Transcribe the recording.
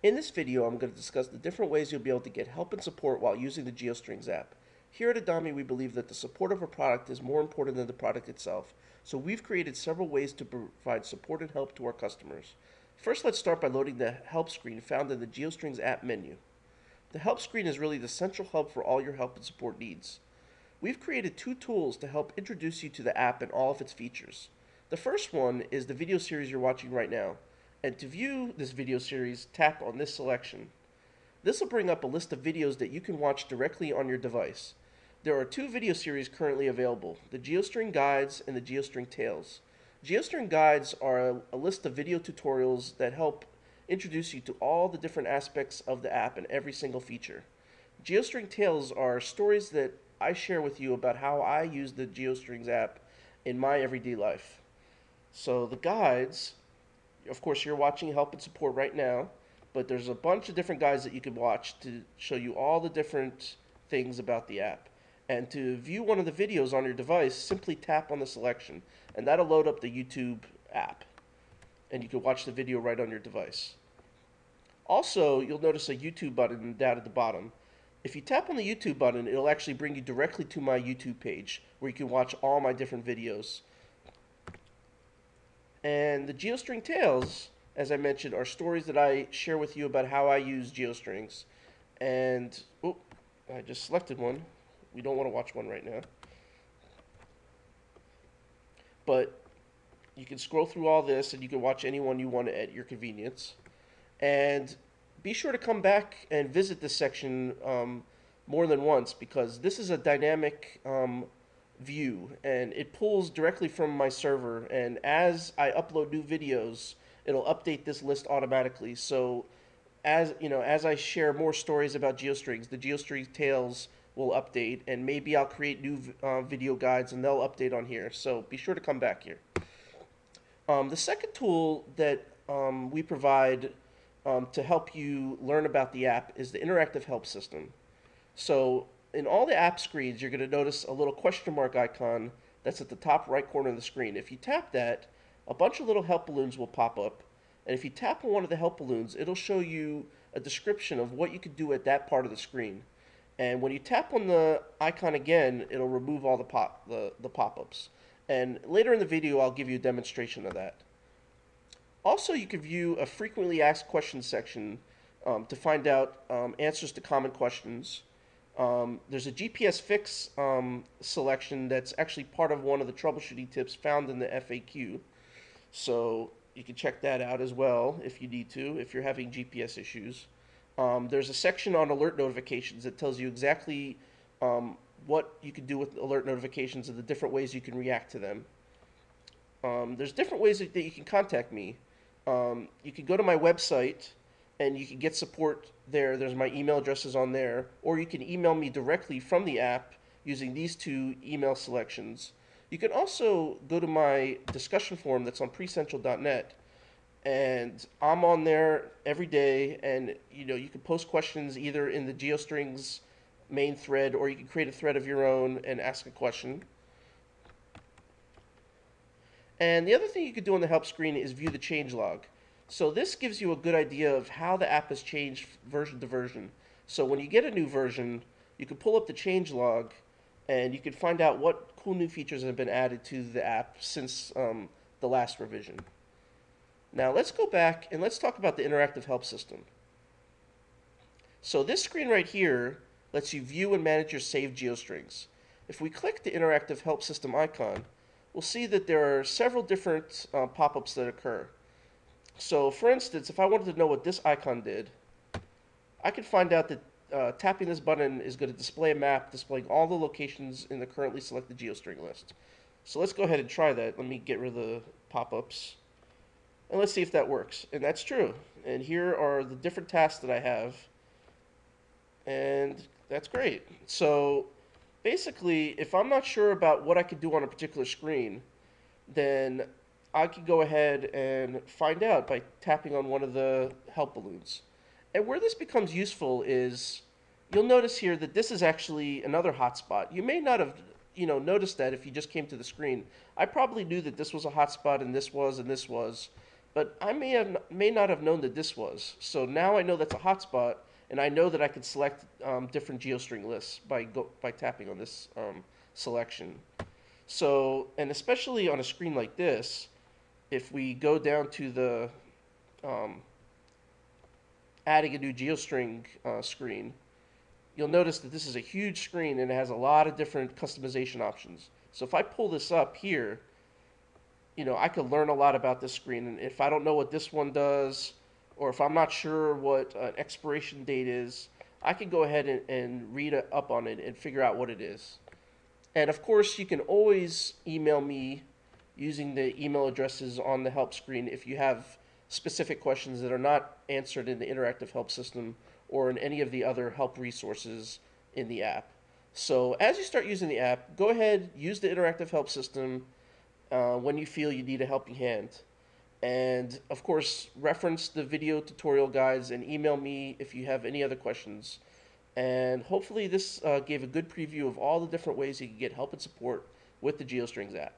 In this video, I'm going to discuss the different ways you'll be able to get help and support while using the GeoStrings app. Here at Adami, we believe that the support of a product is more important than the product itself, so we've created several ways to provide support and help to our customers. First, let's start by loading the help screen found in the GeoStrings app menu. The help screen is really the central hub for all your help and support needs. We've created two tools to help introduce you to the app and all of its features. The first one is the video series you're watching right now. And to view this video series, tap on this selection. This will bring up a list of videos that you can watch directly on your device. There are two video series currently available, the GeoString Guides and the GeoString Tales. GeoString Guides are a list of video tutorials that help introduce you to all the different aspects of the app and every single feature. GeoString Tales are stories that I share with you about how I use the GeoStrings app in my everyday life. So the guides, of course, you're watching help and support right now, but there's a bunch of different guides that you can watch to show you all the different things about the app. And to view one of the videos on your device, simply tap on the selection, and that'll load up the YouTube app. And you can watch the video right on your device. Also, you'll notice a YouTube button down at the bottom. If you tap on the YouTube button, it'll actually bring you directly to my YouTube page, where you can watch all my different videos. And the GeoString Tales, as I mentioned, are stories that I share with you about how I use GeoStrings. And, oh, I just selected one. We don't want to watch one right now. But you can scroll through all this and you can watch any one you want at your convenience. And be sure to come back and visit this section more than once, because this is a dynamic view, and it pulls directly from my server, and as I upload new videos, it'll update this list automatically. So as I share more stories about GeoStrings, the GeoStrings Tales will update, and maybe I'll create new video guides and they'll update on here. So be sure to come back here. The second tool that we provide to help you learn about the app is the interactive help system. So in all the app screens, you're going to notice a little question mark icon that's at the top right corner of the screen. If you tap that, a bunch of little help balloons will pop up. And if you tap on one of the help balloons, it'll show you a description of what you could do at that part of the screen. And when you tap on the icon again, it'll remove all the pop-ups. And later in the video, I'll give you a demonstration of that. Also, you can view a frequently asked questions section to find out answers to common questions. There's a GPS fix selection that's actually part of one of the troubleshooting tips found in the FAQ. So you can check that out as well if you need to, if you're having GPS issues. There's a section on alert notifications that tells you exactly what you can do with alert notifications and the different ways you can react to them. There's different ways that you can contact me. You can go to my website and you can get support there. There's my email addresses on there. Or you can email me directly from the app using these two email selections. You can also go to my discussion forum that's on precentral.net. And I'm on there every day, and you can post questions either in the GeoStrings main thread, or you can create a thread of your own and ask a question. And the other thing you could do on the help screen is view the changelog. So this gives you a good idea of how the app has changed version to version. So when you get a new version, you can pull up the changelog, and you can find out what cool new features have been added to the app since the last revision. Now let's go back and let's talk about the interactive help system. So this screen right here lets you view and manage your saved GeoStrings. If we click the interactive help system icon, we'll see that there are several different pop-ups that occur. So for instance, if I wanted to know what this icon did, I could find out that tapping this button is going to display a map displaying all the locations in the currently selected GeoString list. So let's go ahead and try that. Let me get rid of the pop-ups. And let's see if that works. And that's true. And here are the different tasks that I have. And that's great. So basically, if I'm not sure about what I could do on a particular screen, then I could go ahead and find out by tapping on one of the help balloons. And where this becomes useful is, you'll notice here that this is actually another hotspot. You may not have noticed that if you just came to the screen. I probably knew that this was a hotspot and this was, but I may not have known that this was. So now I know that's a hotspot, and I know that I can select different GeoString lists by tapping on this selection. So, and especially on a screen like this, if we go down to the um, adding a new GeoString screen, you'll notice that this is a huge screen and it has a lot of different customization options. So if I pull this up here, I could learn a lot about this screen. And if I don't know what this one does, or if I'm not sure what an expiration date is, I can go ahead and read up on it and figure out what it is. And of course, you can always email me using the email addresses on the help screen if you have specific questions that are not answered in the interactive help system or in any of the other help resources in the app. So as you start using the app, go ahead, use the interactive help system when you feel you need a helping hand. And of course, reference the video tutorial guides and email me if you have any other questions. And hopefully this gave a good preview of all the different ways you can get help and support with the GeoStrings app.